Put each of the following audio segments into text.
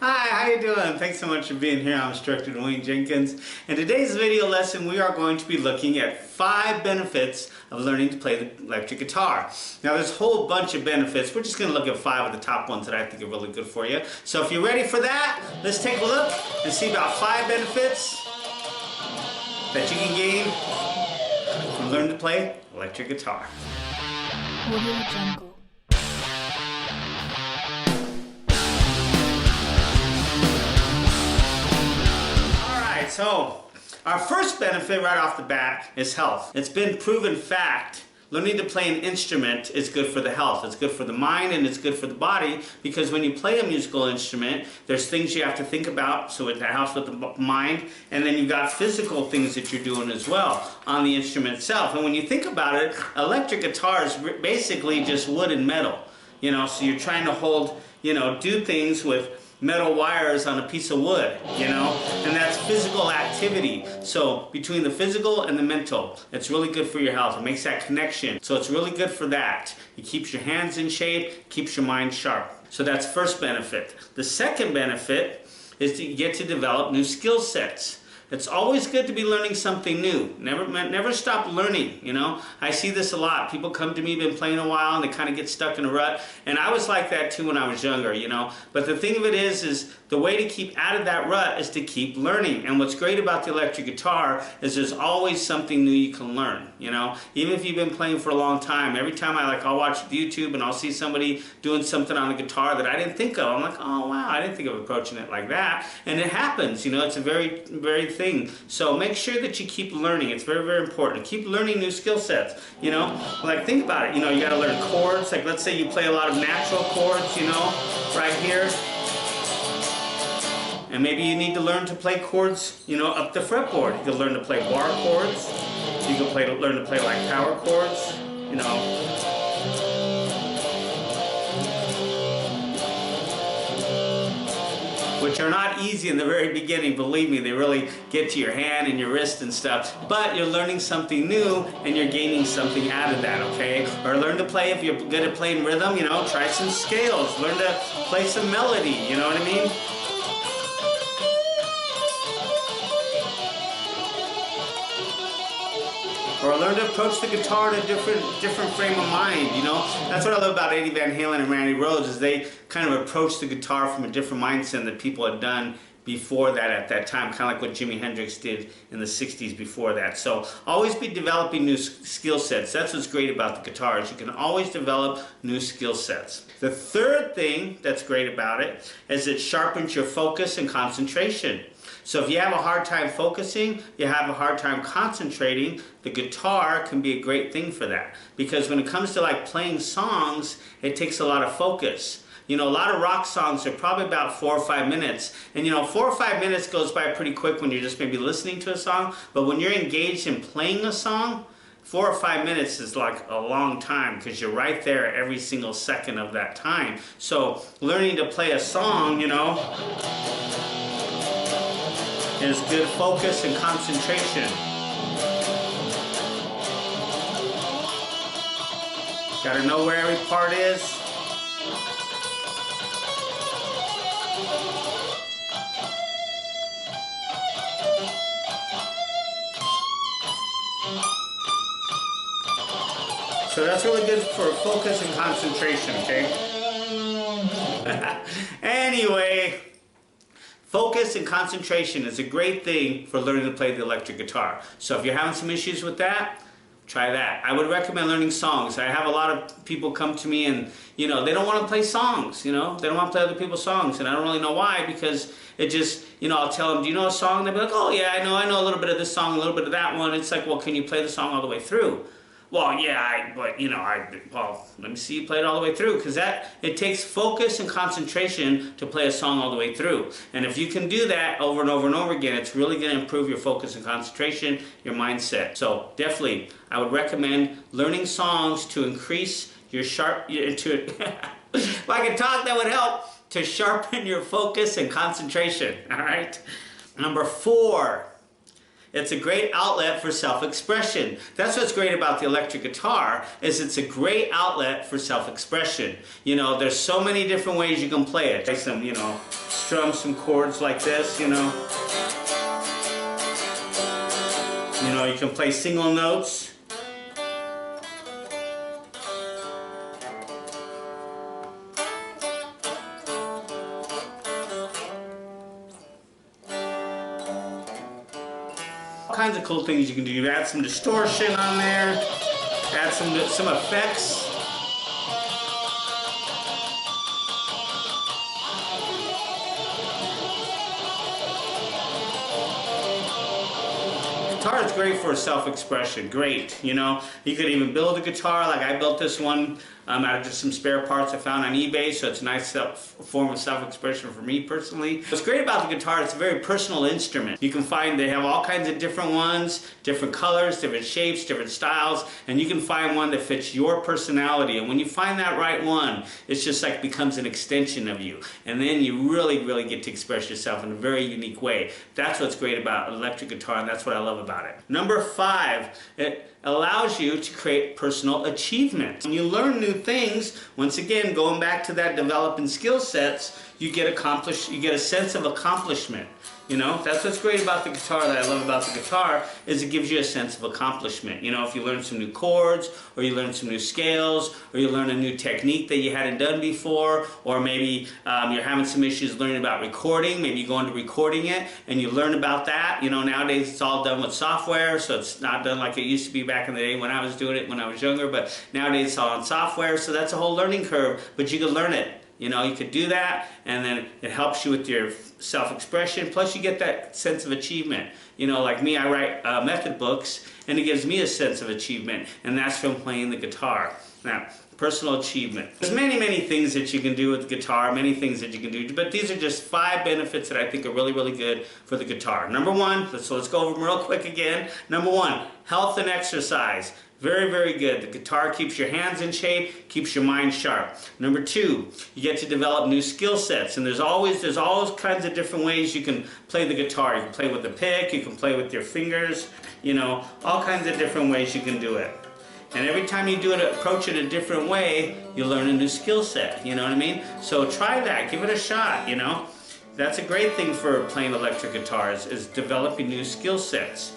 Hi, how you doing? Thanks so much for being here. I'm instructor Dwayne Jenkins. In today's video lesson, we are going to be looking at 5 benefits of learning to play the electric guitar. Now, there's a whole bunch of benefits. We're just going to look at 5 of the top ones that I think are really good for you. So if you're ready for that, let's take a look and see about 5 benefits that you can gain from learning to play electric guitar. So, our first benefit right off the bat is health. It's been proven fact. Learning to play an instrument is good for the health. It's good for the mind and it's good for the body, because when you play a musical instrument, there's things you have to think about, so it helps with the mind, and then you've got physical things that you're doing as well on the instrument itself. And when you think about it, electric guitar is basically just wood and metal. You know, so you're trying to hold, do things with metal wires on a piece of wood, and that's physical activity. So between the physical and the mental, it's really good for your health. It makes that connection. So it's really good for that. It keeps your hands in shape, keeps your mind sharp. So that's first benefit. The second benefit is that you get to develop new skill sets. It's always good to be learning something new. Never stop learning, I see this a lot. People come to me, been playing a while, and they kind of get stuck in a rut. And I was like that too when I was younger, But the thing of it is the way to keep out of that rut is to keep learning. And what's great about the electric guitar is there's always something new you can learn, Even if you've been playing for a long time, every time I'll watch YouTube and I'll see somebody doing something on the guitar that I didn't think of. I'm like, oh wow, I didn't think of approaching it like that. And it happens, it's a very, very thing. So make sure that you keep learning. It's very, very important. Keep learning new skill sets, Like, think about it, you got to learn chords. Like, let's say you play a lot of natural chords, right here. And maybe you need to learn to play chords, up the fretboard. You can learn to play bar chords. You can learn to play like power chords, which are not easy in the very beginning. Believe me, they really get to your hand and your wrist and stuff. But you're learning something new and you're gaining something out of that, okay? Or learn to play, if you're good at playing rhythm, try some scales. Learn to play some melody, you know what I mean? Or learn to approach the guitar in a different frame of mind, That's what I love about Eddie Van Halen and Randy Rhoads, is they kind of approach the guitar from a different mindset that people had done before that at that time, kind of like what Jimi Hendrix did in the 60s before that. So always be developing new skill sets. That's what's great about the guitar, is you can always develop new skill sets. The third thing that's great about it is it sharpens your focus and concentration. So if you have a hard time focusing, you have a hard time concentrating, the guitar can be a great thing for that. Because when it comes to like playing songs, it takes a lot of focus. A lot of rock songs are probably about 4 or 5 minutes. And 4 or 5 minutes goes by pretty quick when you're just maybe listening to a song. But when you're engaged in playing a song, 4 or 5 minutes is like a long time, because you're right there every single second of that time. So learning to play a song, is good focus and concentration. Gotta know where every part is. So that's really good for focus and concentration, okay? Anyway, focus and concentration is a great thing for learning to play the electric guitar. So if you're having some issues with that, try that. I would recommend learning songs. I have a lot of people come to me and, they don't want to play songs, They don't want to play other people's songs, and I don't really know why, because it just, I'll tell them, do you know a song? They'll be like, oh yeah, I know a little bit of this song, a little bit of that one. It's like, well, can you play the song all the way through? Well, yeah, well, let me see you play it all the way through, because it takes focus and concentration to play a song all the way through. And if you can do that over and over and over again, it's really going to improve your focus and concentration, your mindset. So definitely, I would recommend learning songs to increase your if I could talk, that would help to sharpen your focus and concentration, all right? Number 4. It's a great outlet for self-expression. That's what's great about the electric guitar, is it's a great outlet for self-expression. You know, there's so many different ways you can play it. Play some, you know, strum some chords like this, you know. You know, you can play single notes. All kinds of cool things you can do. You add some distortion on there, add some effects. Guitar is great for self-expression, great, you know. You could even build a guitar, like I built this one out of just some spare parts I found on eBay, so it's a nice form of self-expression for me personally. What's great about the guitar, it's a very personal instrument. You can find they have all kinds of different ones, different colors, different shapes, different styles, and you can find one that fits your personality. And when you find that right one, it's just like becomes an extension of you. And then you really, really get to express yourself in a very unique way. That's what's great about electric guitar, and that's what I love about it. Number 5, it allows you to create personal achievement. When you learn new things, once again, going back to that developing skill sets, you get a sense of accomplishment. You know, that's what's great about the guitar, that I love about the guitar, is it gives you a sense of accomplishment. You know, if you learn some new chords, or you learn some new scales, or you learn a new technique that you hadn't done before, or maybe you're having some issues learning about recording, maybe you go into recording it, and you learn about that. You know, nowadays it's all done with software, so it's not done like it used to be back in the day when I was doing it when I was younger, but nowadays it's all on software, so that's a whole learning curve, but you can learn it. You know, you could do that, and then it helps you with your self-expression, plus you get that sense of achievement. You know, like me, I write method books, and it gives me a sense of achievement, and that's from playing the guitar. Now, personal achievement. There's many, many things that you can do with the guitar, many things that you can do, but these are just 5 benefits that I think are really, really good for the guitar. Number 1, so let's go over them real quick again. Number 1, health and exercise. Very, very good. The guitar keeps your hands in shape, keeps your mind sharp. Number 2, you get to develop new skill sets, and there's all kinds of different ways you can play the guitar. You can play with the pick, you can play with your fingers, you know, all kinds of different ways you can do it. And every time you do it, approach it a different way, you learn a new skill set, you know what I mean? So try that, give it a shot, you know. That's a great thing for playing electric guitars, is developing new skill sets.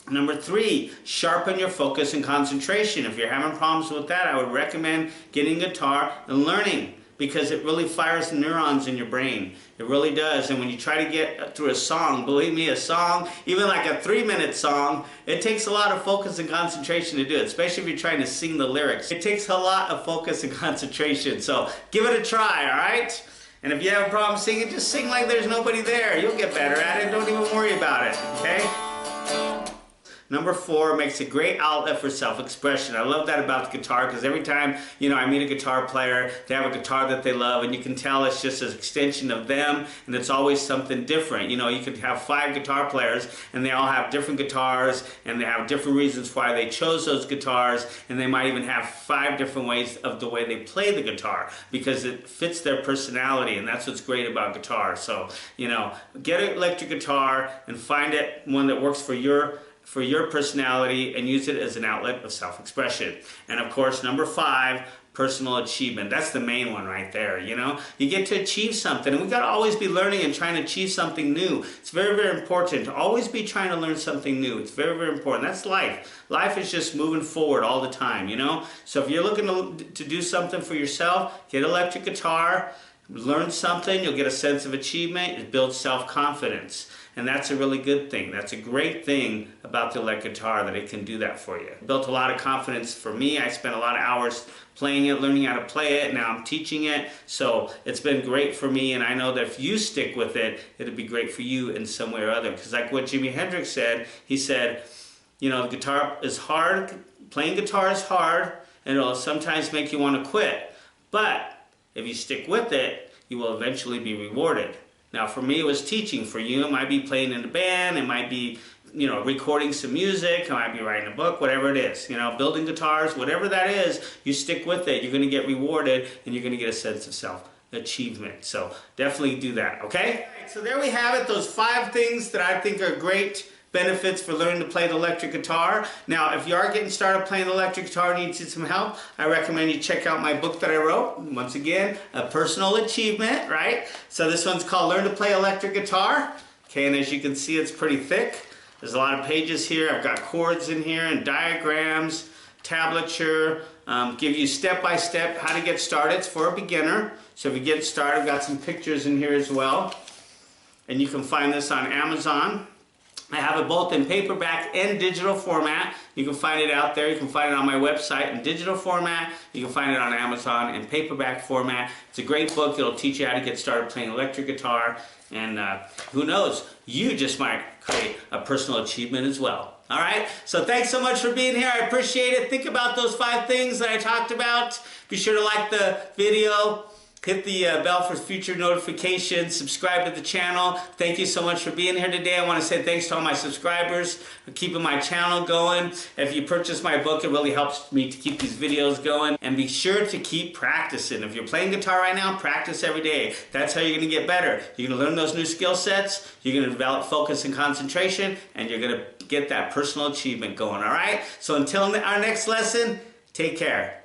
Number 3, sharpen your focus and concentration. If you're having problems with that, I would recommend getting a guitar and learning, because it really fires the neurons in your brain. It really does. And when you try to get through a song, believe me, a song, even like a 3-minute song, it takes a lot of focus and concentration to do it, especially if you're trying to sing the lyrics. It takes a lot of focus and concentration. So give it a try, all right? And if you have a problem singing, just sing like there's nobody there. You'll get better at it. Don't even worry about it, okay? Number 4, makes a great outlet for self-expression. I love that about the guitar, because every time, you know, I meet a guitar player, they have a guitar that they love, and you can tell it's just an extension of them, and it's always something different. You know, you could have 5 guitar players, and they all have different guitars, and they have different reasons why they chose those guitars, and they might even have 5 different ways of the way they play the guitar, because it fits their personality, and that's what's great about guitar. So, you know, get an electric guitar and find it one that works for your personality, and use it as an outlet of self-expression. And of course, number 5, personal achievement. That's the main one right there, you know? You get to achieve something, and we've got to always be learning and trying to achieve something new. It's very, very important to always be trying to learn something new. It's very, very important. That's life. Life is just moving forward all the time, you know? So if you're looking to do something for yourself, get an electric guitar, learn something, you'll get a sense of achievement, it builds self-confidence. And that's a really good thing. That's a great thing about the electric guitar, that it can do that for you. It built a lot of confidence for me. I spent a lot of hours playing it, learning how to play it. Now I'm teaching it. So it's been great for me, and I know that if you stick with it, it'll be great for you in some way or other. Because like what Jimi Hendrix said, he said, you know, the guitar is hard, playing guitar is hard, and it'll sometimes make you want to quit. But if you stick with it, you will eventually be rewarded. Now for me, it was teaching. For you, it might be playing in a band, it might be, you know, recording some music, it might be writing a book, whatever it is. You know, building guitars, whatever that is, you stick with it, you're going to get rewarded, and you're going to get a sense of self-achievement. So definitely do that, okay? So there we have it, those 5 things that I think are great benefits for learning to play the electric guitar. Now, if you are getting started playing the electric guitar and need some help, I recommend you check out my book that I wrote. Once again, a personal achievement, right? So this one's called Learn to Play Electric Guitar. Okay, and as you can see, it's pretty thick. There's a lot of pages here. I've got chords in here and diagrams, tablature, give you step-by-step how to get started. It's for a beginner. So if you get started, I've got some pictures in here as well. And you can find this on Amazon. I have it both in paperback and digital format. You can find it out there. You can find it on my website in digital format. You can find it on Amazon in paperback format. It's a great book. It'll teach you how to get started playing electric guitar. And who knows, you just might create a personal achievement as well. All right, so thanks so much for being here. I appreciate it. Think about those 5 things that I talked about. Be sure to like the video. Hit the bell for future notifications. Subscribe to the channel. Thank you so much for being here today. I want to say thanks to all my subscribers for keeping my channel going. If you purchase my book, it really helps me to keep these videos going. And be sure to keep practicing. If you're playing guitar right now, practice every day. That's how you're going to get better. You're going to learn those new skill sets. You're going to develop focus and concentration. And you're going to get that personal achievement going, all right? So until our next lesson, take care.